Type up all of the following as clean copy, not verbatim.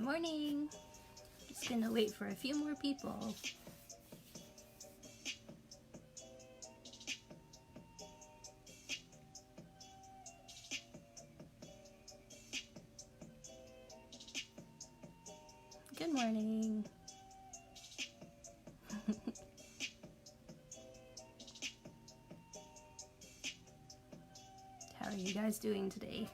morning. Just gonna wait for a few more people. Good morning. How are you guys doing today?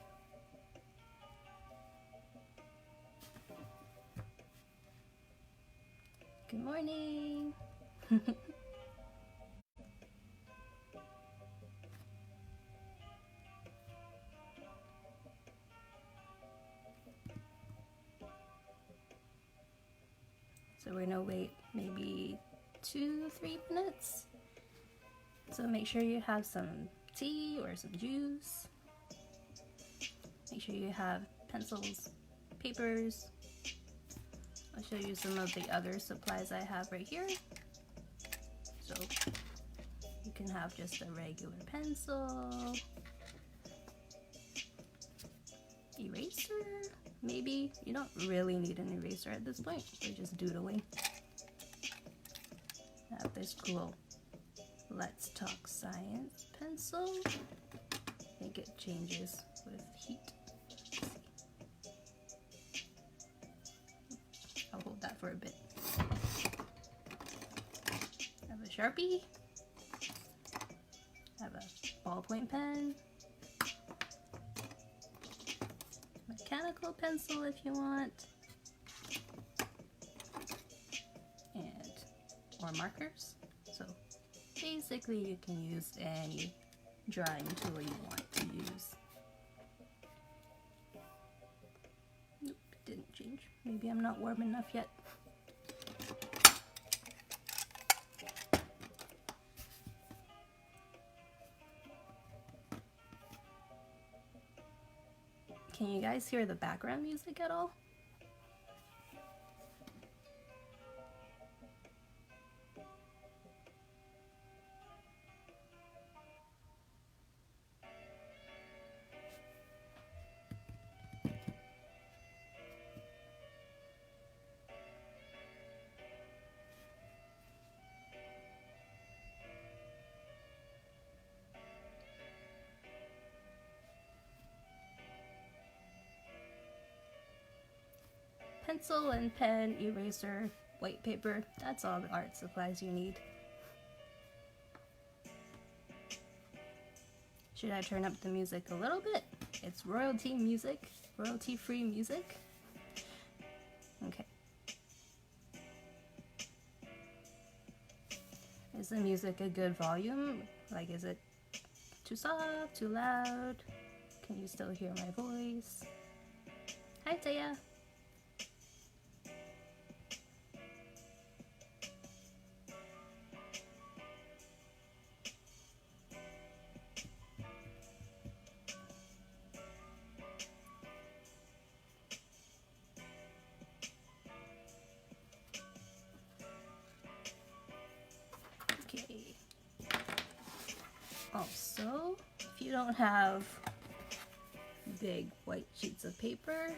Good morning. So we're gonna wait maybe 2-3 minutes. So make sure you have some tea or some juice. Make sure you have pencils, papers. I'll show you some of the other supplies I have right here. So you can have just a regular pencil, eraser, maybe. You don't really need an eraser at this point. We're just doodling. I have this cool Let's Talk Science pencil. I think it changes with heat. I'll hold that for a bit. I have a Sharpie. I have a ballpoint pen. Mechanical pencil if you want. Or markers. So basically you can use any drawing tool you want to use. Nope, it didn't change. Maybe I'm not warm enough yet. Can you guys hear the background music at all? Pencil and pen, eraser, white paper, that's all the art supplies you need. Should I turn up the music a little bit? It's royalty music, royalty-free music. Okay. Is the music a good volume? Like, is it too soft, too loud? Can you still hear my voice? Hi, Taya. Okay. Also, if you don't have big white sheets of paper,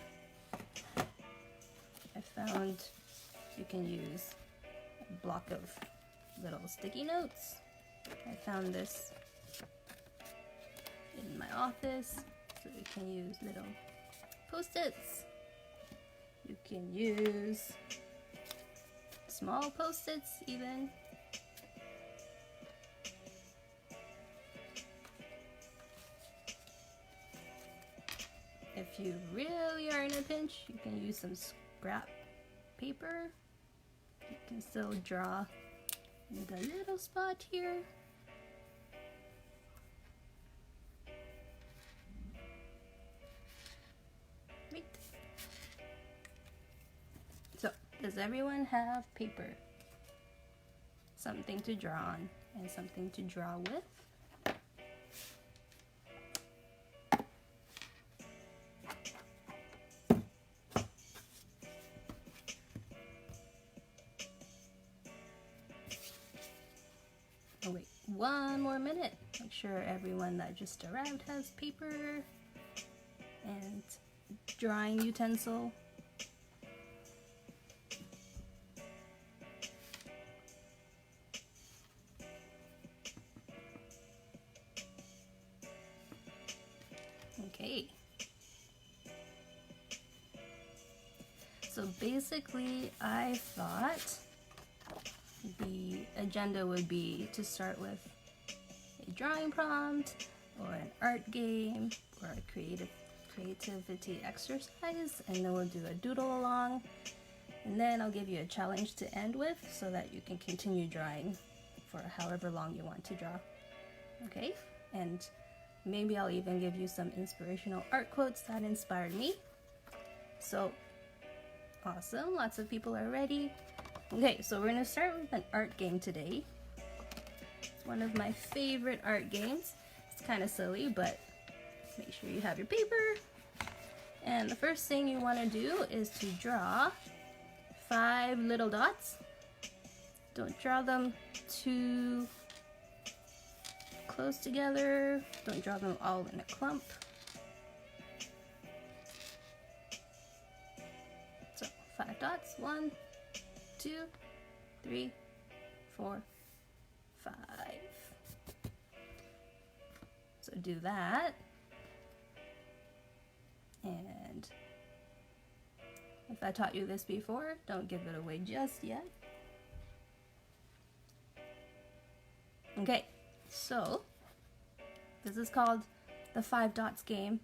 I found you can use a block of little sticky notes. I found this in my office, so you can use little post-its. You can use small post-its even. If you really are in a pinch, you can use some scrap paper. You can still draw in the little spot here. Right. So, does everyone have paper? Something to draw on and something to draw with? Oh wait, one more minute. Make sure everyone that just arrived has paper and drawing utensil. Okay. So basically, I thought the agenda would be to start with a drawing prompt or an art game or a creativity exercise, and then we'll do a doodle along, and then I'll give you a challenge to end with so that you can continue drawing for however long you want to draw. Okay? And maybe I'll even give you some inspirational art quotes that inspired me. So awesome, lots of people are ready. Okay, so we're gonna start with an art game today. It's one of my favorite art games. It's kind of silly, but make sure you have your paper. And the first thing you want to do is to draw 5 little dots. Don't draw them too close together. Don't draw them all in a clump. So 5 dots. 1, 2, 3, 4, 5. So do that. And if I taught you this before, don't give it away just yet. Okay, so this is called the 5 dots game,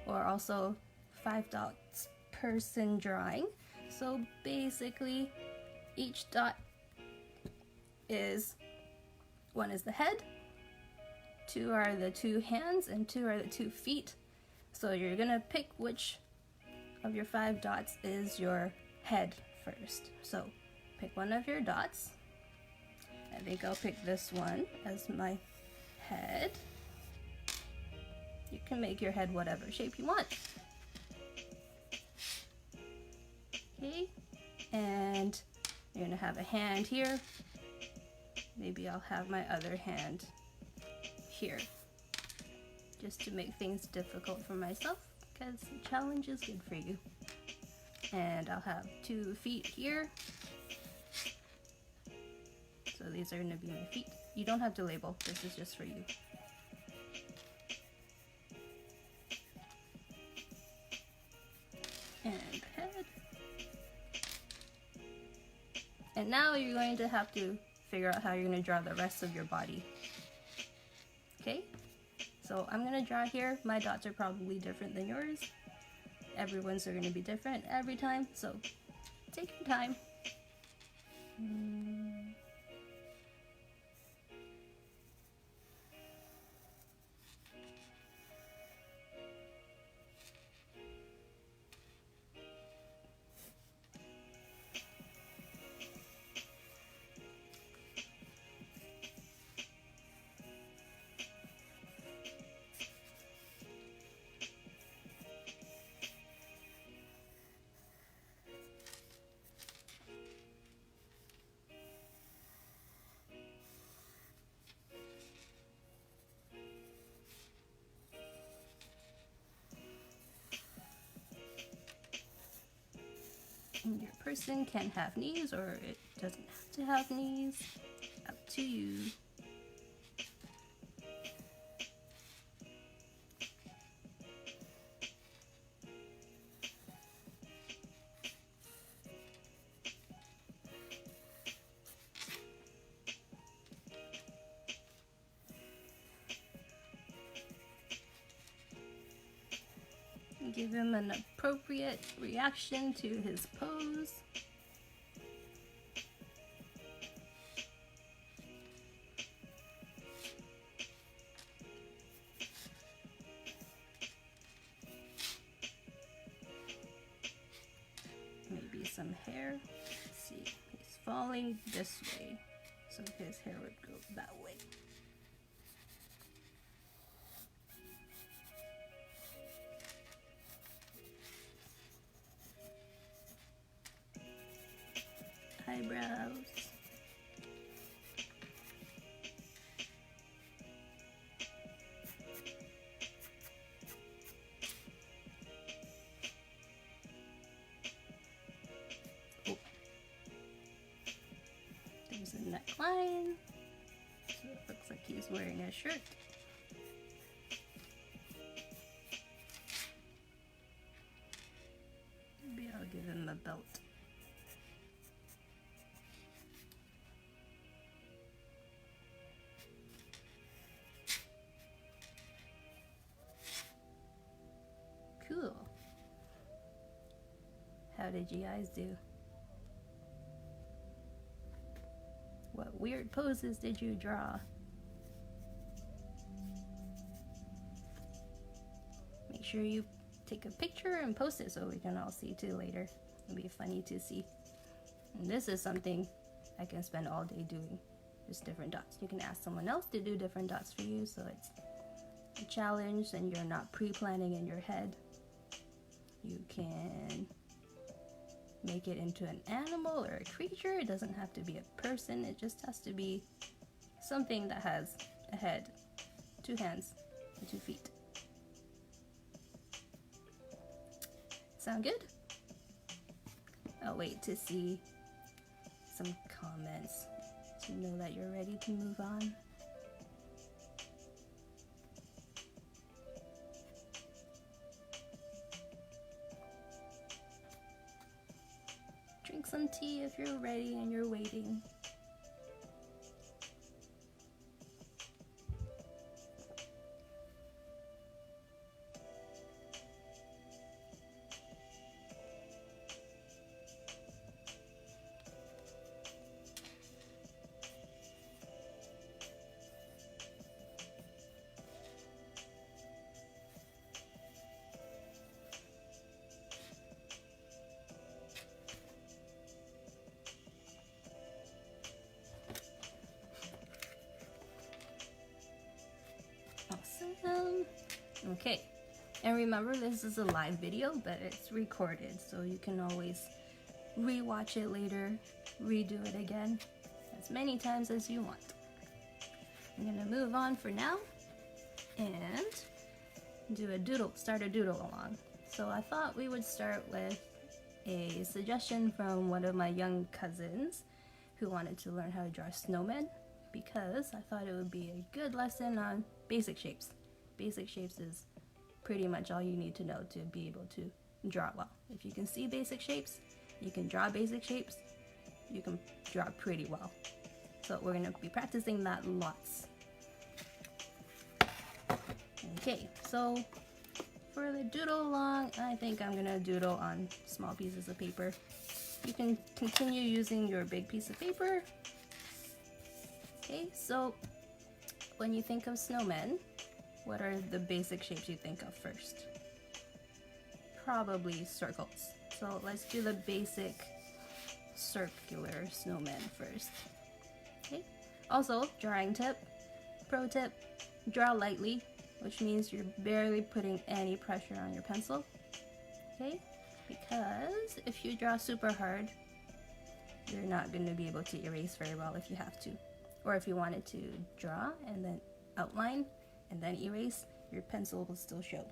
or also 5 dots person drawing. So basically, each dot is, 1 is the head, 2 are the 2 hands, and 2 are the 2 feet. So you're gonna pick which of your 5 dots is your head first. So pick one of your dots. I think I'll pick this one as my head. You can make your head whatever shape you want. Okay, and you're gonna have a hand here. Maybe I'll have my other hand here, just to make things difficult for myself, because the challenge is good for you. And I'll have 2 feet here. So these are going to be my feet. You don't have to label, this is just for you. And head. And now you're going to have to figure out how you're going to draw the rest of your body. Okay? So I'm going to draw here. My dots are probably different than yours. Everyone's are going to be different every time, so take your time. And your person can have knees, or it doesn't have to have knees. Up to you. Give him an appropriate reaction to his pose. Maybe some hair. Let's see, he's falling this way, so his hair would go that way. Eyebrows. Oh. There's a neckline. So it looks like he's wearing a shirt. give him a belt. Cool. How did you guys do? What weird poses did you draw? Make sure you take a picture and post it so we can all see too later. It'll be funny to see. And this is something I can spend all day doing. Just different dots. You can ask someone else to do different dots for you, so it's a challenge and you're not pre-planning in your head. You can make it into an animal or a creature. It doesn't have to be a person. It just has to be something that has a head, 2 hands, and 2 feet. Sound good? I'll wait to see some comments to know that you're ready to move on. Drink some tea if you're ready and you're waiting. Okay, and remember this is a live video, but it's recorded, so you can always re-watch it later, redo it again, as many times as you want. I'm gonna move on for now and start a doodle-along. So I thought we would start with a suggestion from one of my young cousins who wanted to learn how to draw snowmen, because I thought it would be a good lesson on basic shapes. Basic shapes is pretty much all you need to know to be able to draw well. If you can see basic shapes, you can draw basic shapes, you can draw pretty well. So we're going to be practicing that lots. Okay, so for the doodle along, I think I'm going to doodle on small pieces of paper. You can continue using your big piece of paper. Okay, so when you think of snowmen, what are the basic shapes you think of first? Probably circles. So let's do the basic circular snowman first. Okay. Also, drawing tip, pro tip, draw lightly, which means you're barely putting any pressure on your pencil. Okay? Because if you draw super hard, you're not going to be able to erase very well if you have to. Or if you wanted to draw and then outline and then erase, your pencil will still show.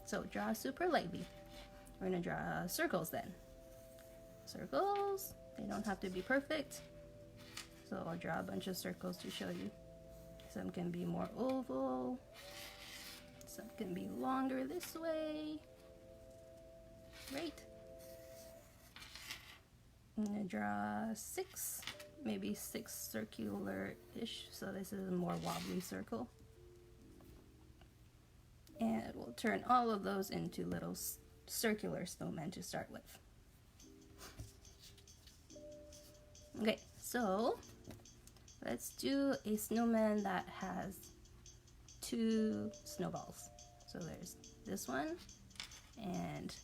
So draw super lightly. We're going to draw circles then. Circles, they don't have to be perfect. So I'll draw a bunch of circles to show you. Some can be more oval. Some can be longer this way. Right. I'm going to draw 6, maybe 6 circular-ish. So this is a more wobbly circle. And we'll turn all of those into little circular snowmen to start with. Okay, so let's do a snowman that has 2 snowballs. So there's this one, and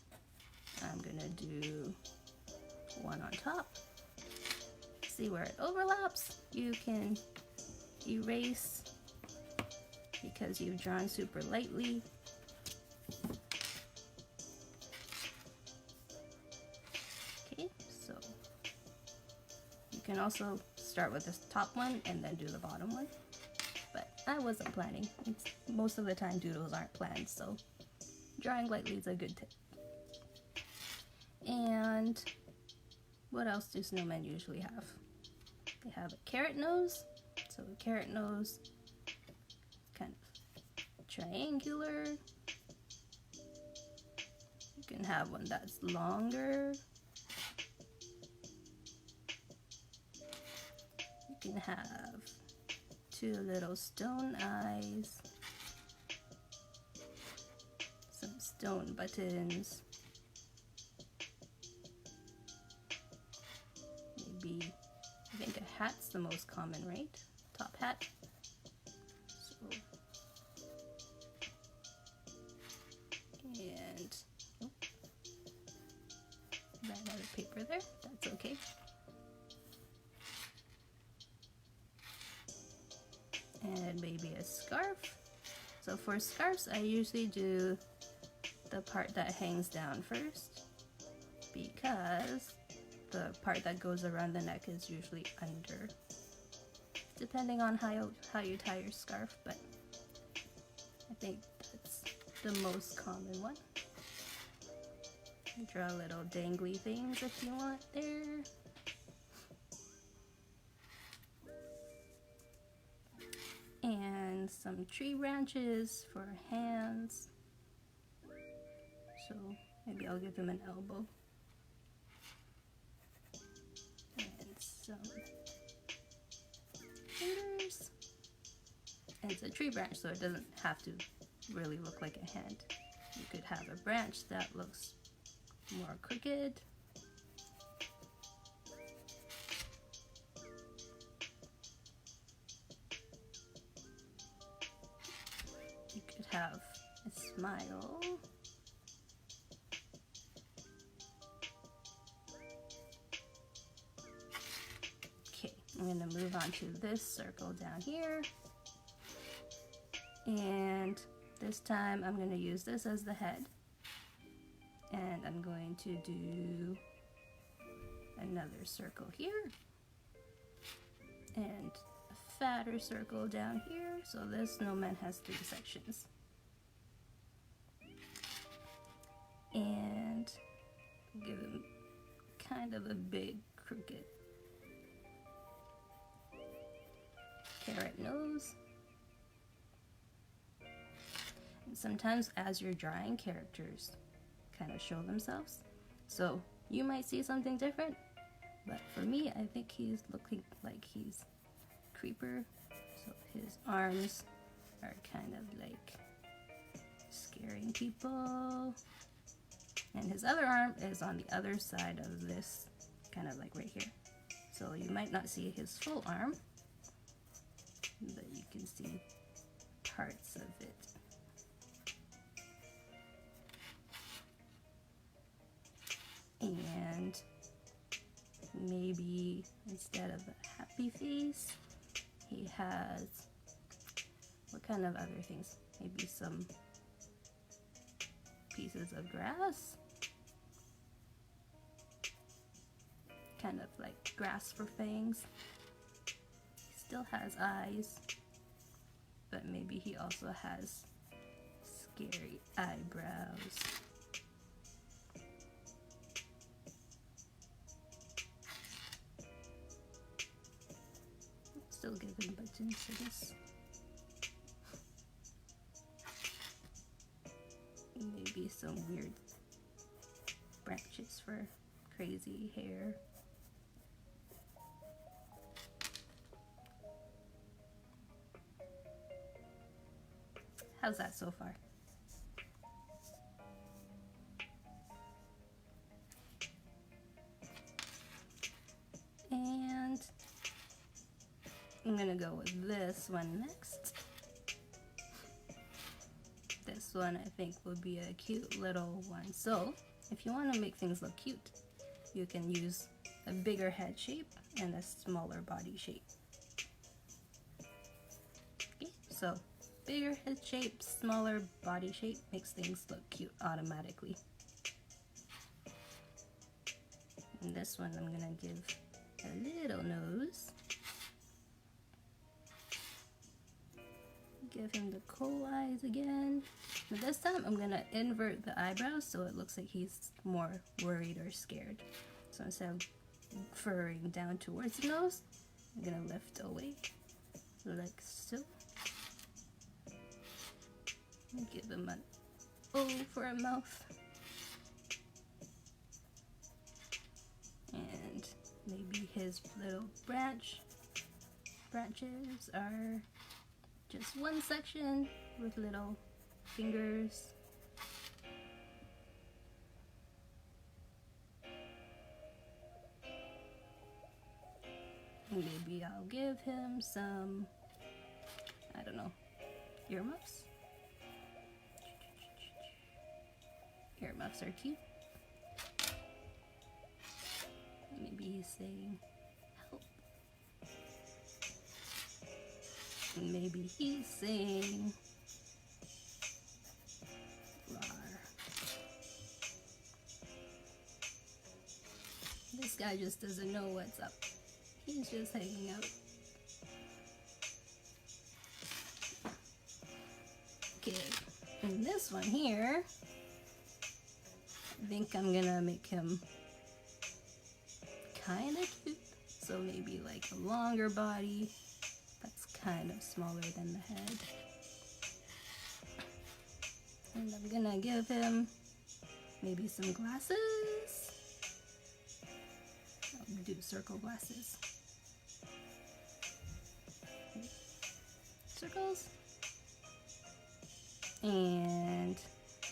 I'm gonna do one on top. See where it overlaps? You can erase because you've drawn super lightly. Okay, so you can also start with this top one and then do the bottom one. But I wasn't planning. Most of the time doodles aren't planned, so drawing lightly is a good tip. And what else do snowmen usually have? They have a carrot nose. So a carrot nose, kind of triangular. You can have one that's longer. You can have 2 little stone eyes, some stone buttons, maybe, I think a hat's the most common, right? Top hat. So, and oh, ran out of paper there, that's okay. And maybe a scarf. So for scarves, I usually do the part that hangs down first, because the part that goes around the neck is usually under, depending on how you tie your scarf, but I think that's the most common one. Draw little dangly things if you want there. And some tree branches for hands. So maybe I'll give him an elbow. And some fingers. And it's a tree branch, so it doesn't have to really look like a hand. You could have a branch that looks more crooked. You could have a smile. Okay, I'm going to move on to this circle down here. And this time I'm going to use this as the head. And I'm going to do another circle here. And a fatter circle down here. So this snowman has 3 sections. And give him kind of a big crooked carrot nose. And sometimes as you're drawing, characters kind of show themselves. So you might see something different, but for me, I think he's looking like he's creeper. So his arms are kind of like scaring people. And his other arm is on the other side of this, kind of like right here. So you might not see his full arm, but you can see parts of it. And maybe instead of a happy face, he has, what kind of other things? Maybe some pieces of grass. Kind of like grass for fangs. He still has eyes, but maybe he also has scary eyebrows. Still give him buttons for this. Maybe some weird branches for crazy hair. How's that so far? And I'm gonna go with this one next. This one I think would be a cute little one. So if you want to make things look cute, you can use a bigger head shape and a smaller body shape. Okay, so bigger head shape, smaller body shape makes things look cute automatically. And this one I'm gonna give a little nose. Give him the coal eyes again. But this time I'm gonna invert the eyebrows so it looks like he's more worried or scared. So instead of furrowing down towards the nose, I'm gonna lift away like so. Give him an O for a mouth. his little branches are just one section with little fingers. Maybe I'll give him some, I don't know, earmuffs? Earmuffs are cute. Maybe he's saying help. Maybe he's saying rar. This guy just doesn't know what's up. He's just hanging out. Okay, and this one here, I think I'm gonna make him kind of cute. So maybe like a longer body that's kind of smaller than the head. And I'm gonna give him maybe some glasses. I'll do circle glasses. Circles. And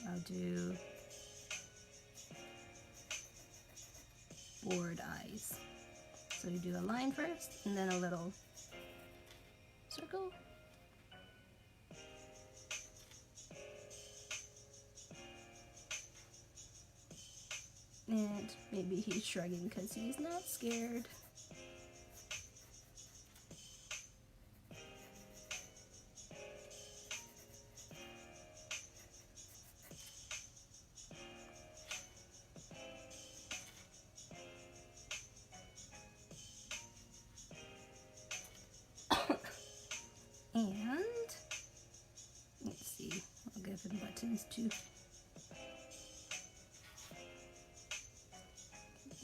I'll do bored eyes. So you do a line first and then a little circle. And maybe he's shrugging because he's not scared. And let's see, I'll give him buttons too.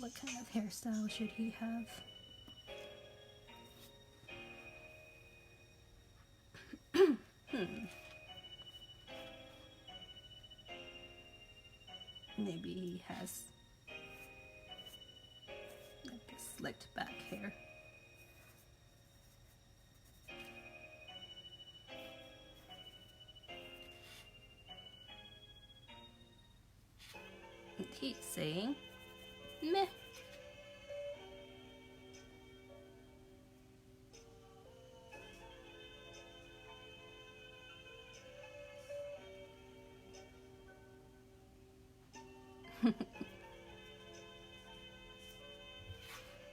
What kind of hairstyle should he have? Maybe he has like a slicked back hair. And he's saying, meh.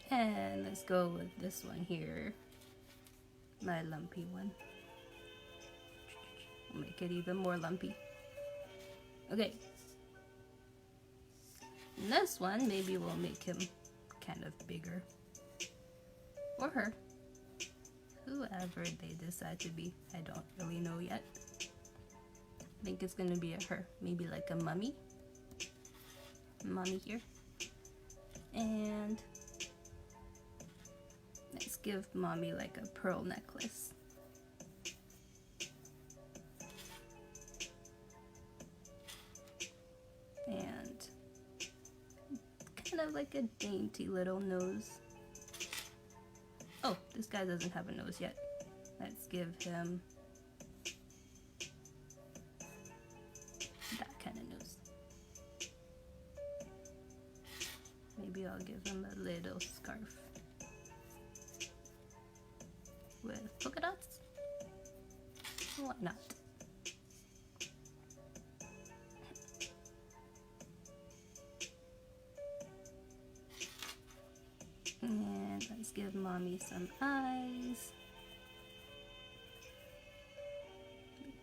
And let's go with this one here, my lumpy one. We'll make it even more lumpy. Okay. And this one, maybe we'll make him kind of bigger. Or her. Whoever they decide to be. I don't really know yet. I think it's gonna be a her. Maybe like a mummy. Mommy here. And let's give mommy like a pearl necklace. And kind of like a dainty little nose. Oh, this guy doesn't have a nose yet. Let's give him that kind of nose. Maybe I'll give him a little scarf with polka dots. Why not? And let's give mommy some eyes.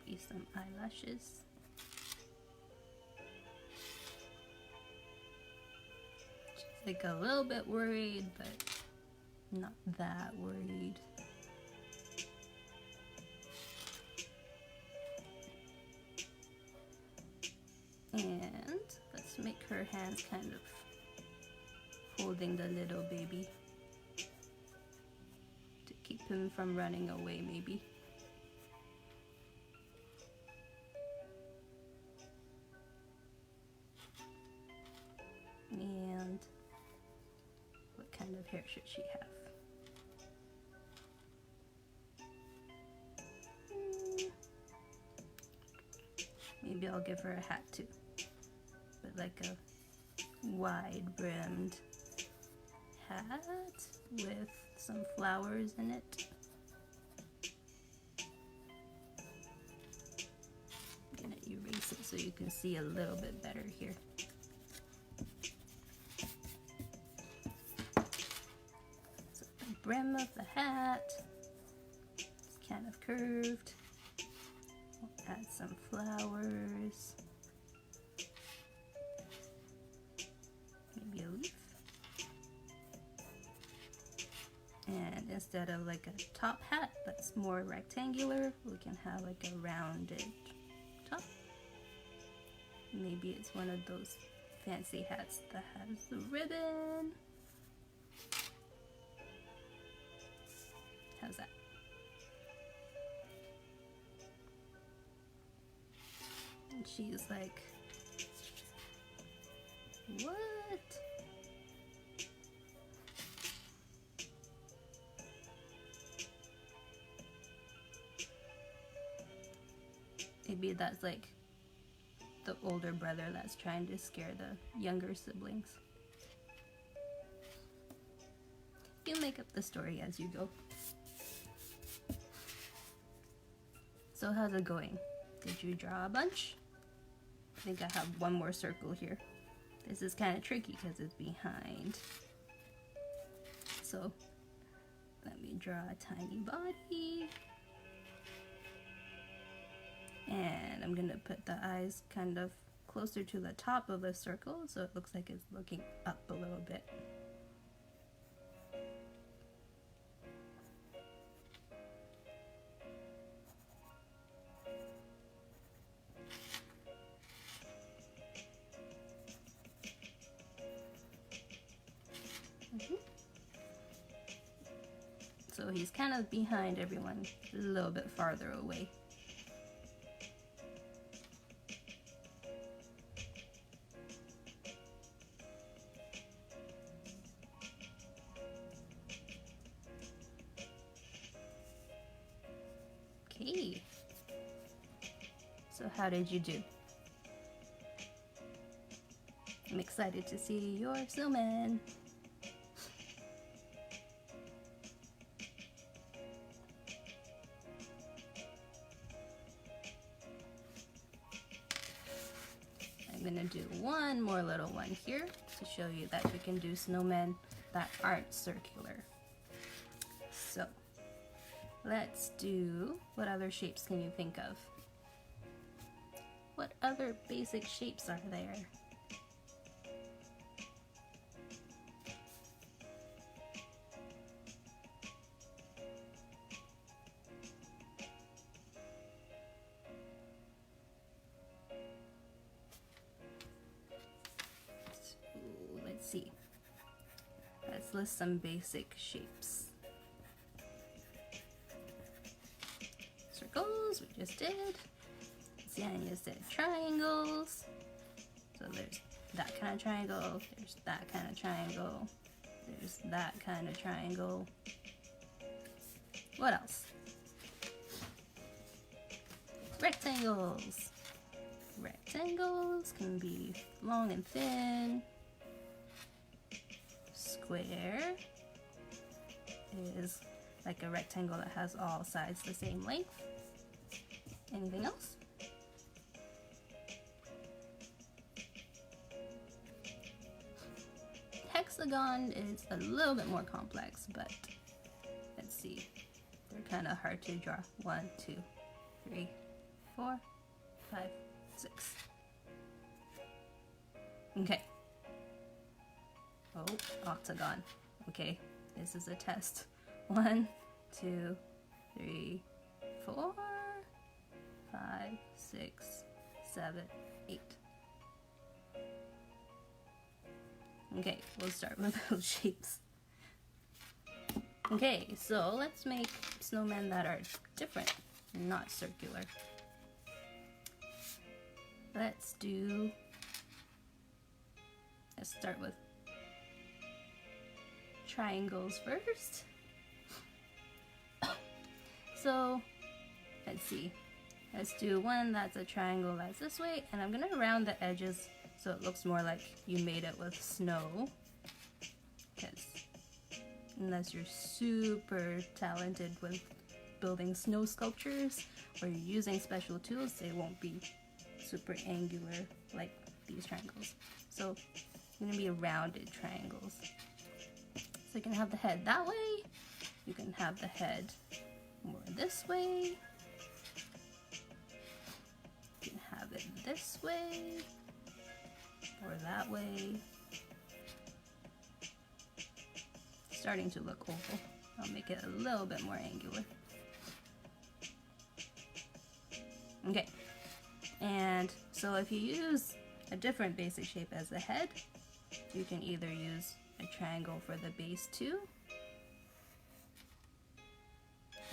Maybe some eyelashes. She's like a little bit worried, but not that worried. And let's make her hands kind of holding the little baby to keep him from running away, maybe. And what kind of hair should she have? Maybe I'll give her a hat too, but like a wide brimmed hat with some flowers in it. I'm gonna erase it so you can see a little bit better here. So the brim of the hat is kind of curved. We'll add some flowers. Maybe a leaf. And instead of like a top hat that's more rectangular, we can have like a rounded top. Maybe it's one of those fancy hats that has the ribbon. How's that? And she's like, what? Maybe that's like the older brother that's trying to scare the younger siblings. You make up the story as you go. So how's it going? Did you draw a bunch? I think I have one more circle here. This is kind of tricky because it's behind. So let me draw a tiny body. And I'm gonna put the eyes kind of closer to the top of the circle so it looks like it's looking up a little bit. So he's kind of behind everyone, a little bit farther away. Okay. So how did you do? I'm excited to see your snowman. I'm gonna do one more little one here to show you that we can do snowmen that aren't circular. So let's do, what other shapes can you think of? What other basic shapes are there? Let's see. Let's list some basic shapes. Circles, we just did. Zania said triangles. So there's that kind of triangle, there's that kind of triangle, there's that kind of triangle. What else? Rectangles. Rectangles can be long and thin. Square is like a rectangle that has all sides the same length. Anything else? Hexagon is a little bit more complex, but let's see. They're kind of hard to draw. 1, 2, 3, 4, 5, 6. Okay. Oh, octagon. Okay, this is a test. 1, 2, 3, 4, 5, 6, 7, 8. Okay, we'll start with those shapes. Okay, so let's make snowmen that are different, not circular. Let's start with triangles first. So let's see. Let's do one that's a triangle that's this way, and I'm gonna round the edges so it looks more like you made it with snow. Because unless you're super talented with building snow sculptures or you're using special tools, they won't be super angular like these triangles. So it's gonna be rounded triangles. So you can have the head that way, you can have the head more this way, you can have it this way or that way. It's starting to look oval. I'll make it a little bit more angular. Okay, and so if you use a different basic shape as the head, you can either use a triangle for the base too,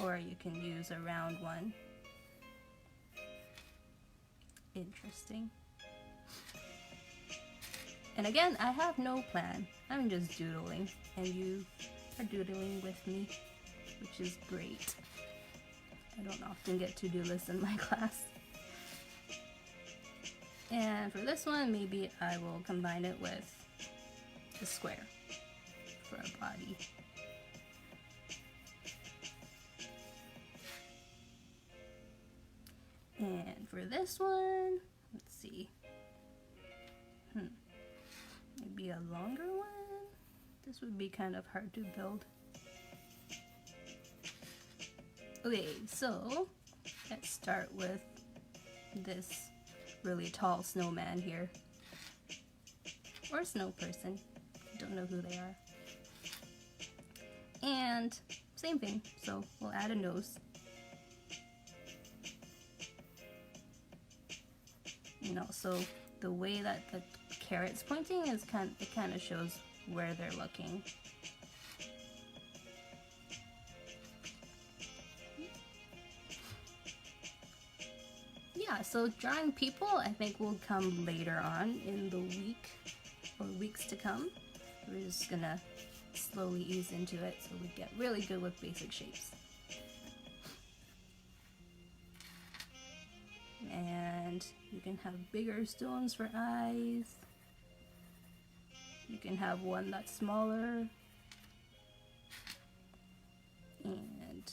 or you can use a round one. Interesting. And again, I have no plan. I'm just doodling, and you are doodling with me, which is great. I don't often get to-do lists in my class. And for this one, maybe I will combine it with a square for a body. And for this one, let's see. Maybe a longer one? This would be kind of hard to build. Okay, so let's start with this really tall snowman here. Or snow person. Don't know who they are. And same thing, so we'll add a nose. And also the way that the carrot's pointing is it kind of shows where they're looking. Yeah, so drawing people I think will come later on in the week or weeks to come. We're just gonna slowly ease into it so we get really good with basic shapes. And you can have bigger stones for eyes. You can have one that's smaller. And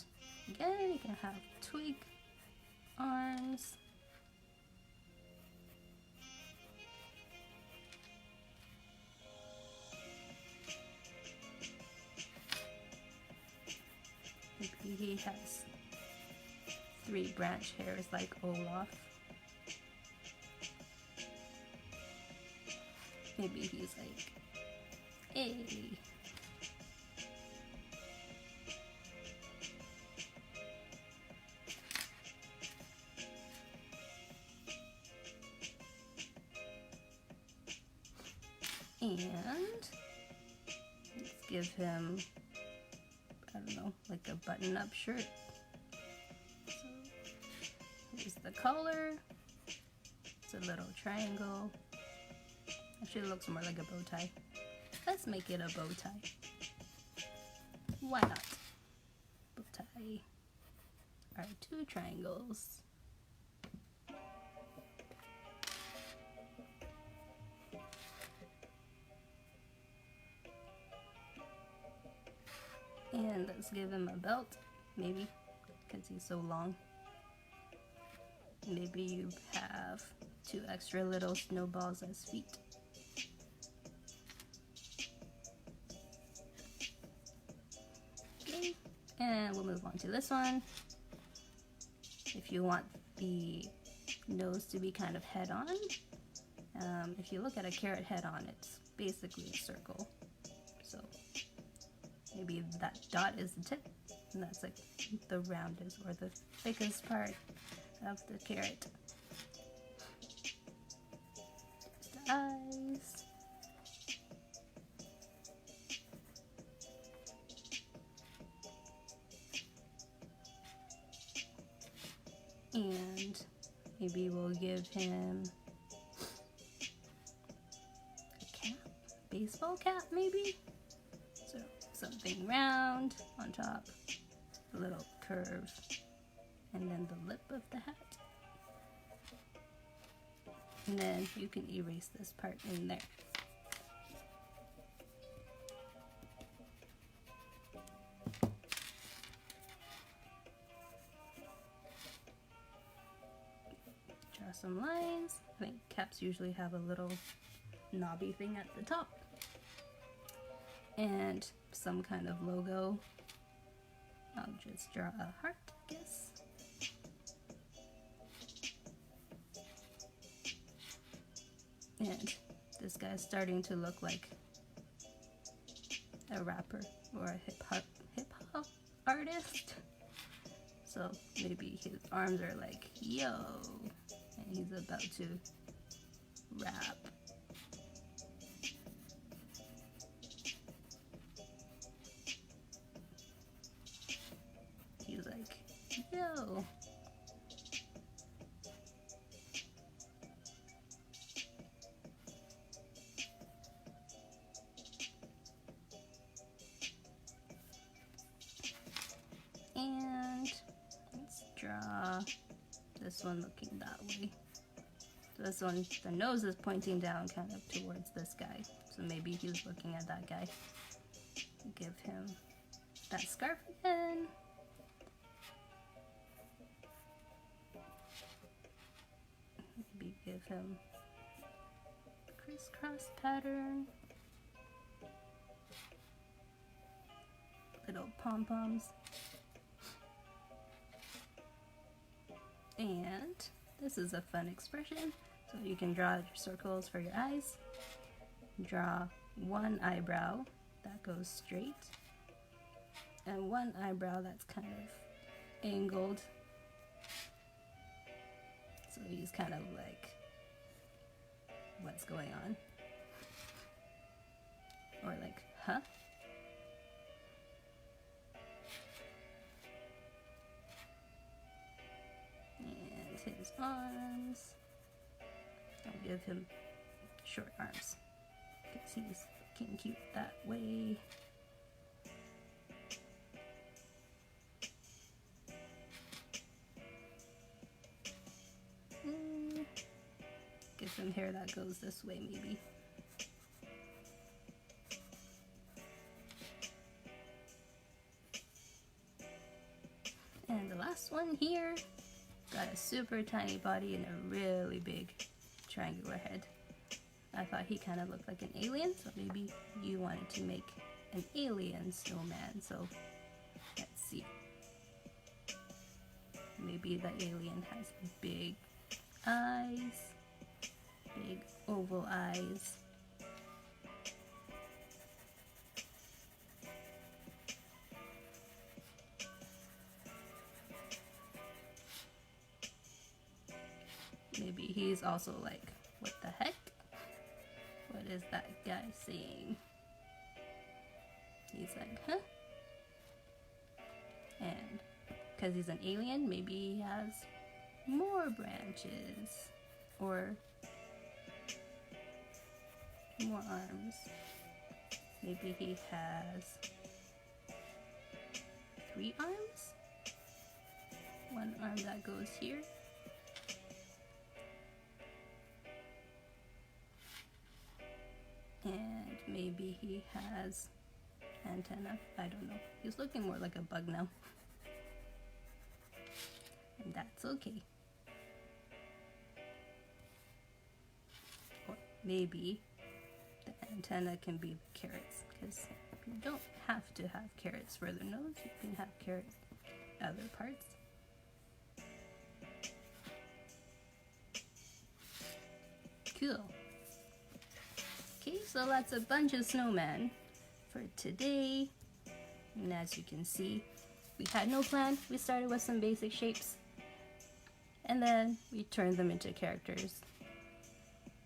again, you can have twig arms. Maybe he has 3 branch hairs like Olaf. Maybe he's like, hey. And let's give him, I don't know, like a button-up shirt. So here's the collar. It's a little triangle. Actually, it looks more like a bow tie. Let's make it a bow tie. Why not? Bow tie. Our 2 triangles. And let's give him a belt, maybe, because he's so long. Maybe you have 2 extra little snowballs as feet. Okay, and we'll move on to this one. If you want the nose to be kind of head-on, if you look at a carrot head-on, it's basically a circle. So maybe that dot is the tip, and that's like the roundest or the thickest part of the carrot. There's the eyes. And maybe we'll give him a cap, baseball cap maybe? So something round on top, a little curve, and then the lip of the hat. And then you can erase this part in there. Draw some lines. I think caps usually have a little knobby thing at the top. And some kind of logo. I'll just draw a heart, I guess. And this guy's starting to look like a rapper or a hip hop artist. So maybe his arms are like, yo, and he's about to rap. He's like, yo. And let's draw this one looking that way. So this one, the nose is pointing down kind of towards this guy. So maybe he's looking at that guy. Give him that scarf again. Maybe give him crisscross pattern. Little pom-poms. And this is a fun expression. So you can draw your circles for your eyes. Draw one eyebrow that goes straight. And one eyebrow that's kind of angled. So he's kind of like, what's going on? Or like, huh? And his arms. I'll give him short arms because he's looking cute that way. Give him hair that goes this way, maybe. And the last one here, got a super tiny body and a really big triangular head. I thought he kind of looked like an alien, so maybe you wanted to make an alien snowman. So let's see. Maybe the alien has big eyes. Big oval eyes. Maybe he's also like, what the heck? What is that guy saying? He's like, huh? And because he's an alien, maybe he has more branches or more arms. Maybe he has 3 arms. One arm that goes here. And maybe he has antenna. I don't know. He's looking more like a bug now. And that's okay. Or maybe the antenna can be carrots, because you don't have to have carrots for the nose. You can have carrots other parts. Cool. Okay, so that's a bunch of snowmen for today. And as you can see, we had no plan. We started with some basic shapes, and then we turned them into characters.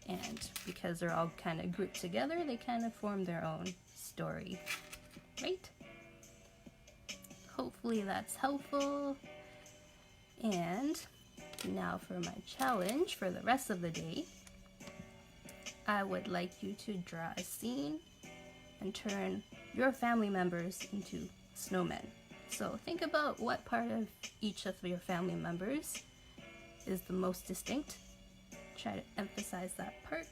And because they're all kind of grouped together, they kind of form their own story, right? Hopefully that's helpful. And now for my challenge for the rest of the day. I would like you to draw a scene and turn your family members into snowmen. So think about what part of each of your family members is the most distinct. Try to emphasize that part.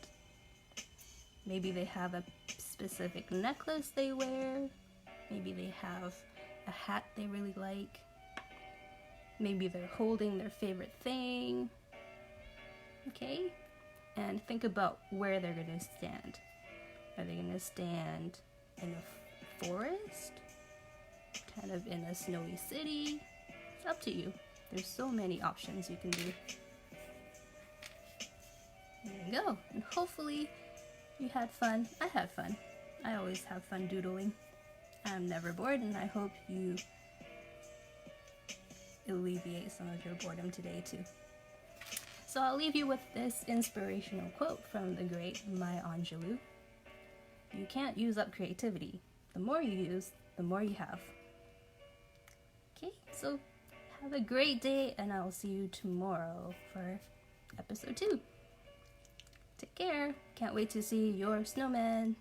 Maybe they have a specific necklace they wear. Maybe they have a hat they really like. Maybe they're holding their favorite thing. Okay? And think about where they're going to stand. Are they going to stand in a forest? Kind of in a snowy city? It's up to you. There's so many options you can do. There you go. And hopefully you had fun. I had fun. I always have fun doodling. I'm never bored, and I hope you alleviate some of your boredom today too. So I'll leave you with this inspirational quote from the great Maya Angelou. You can't use up creativity. The more you use, the more you have. Okay, so have a great day, and I'll see you tomorrow for episode 2. Take care. Can't wait to see your snowman.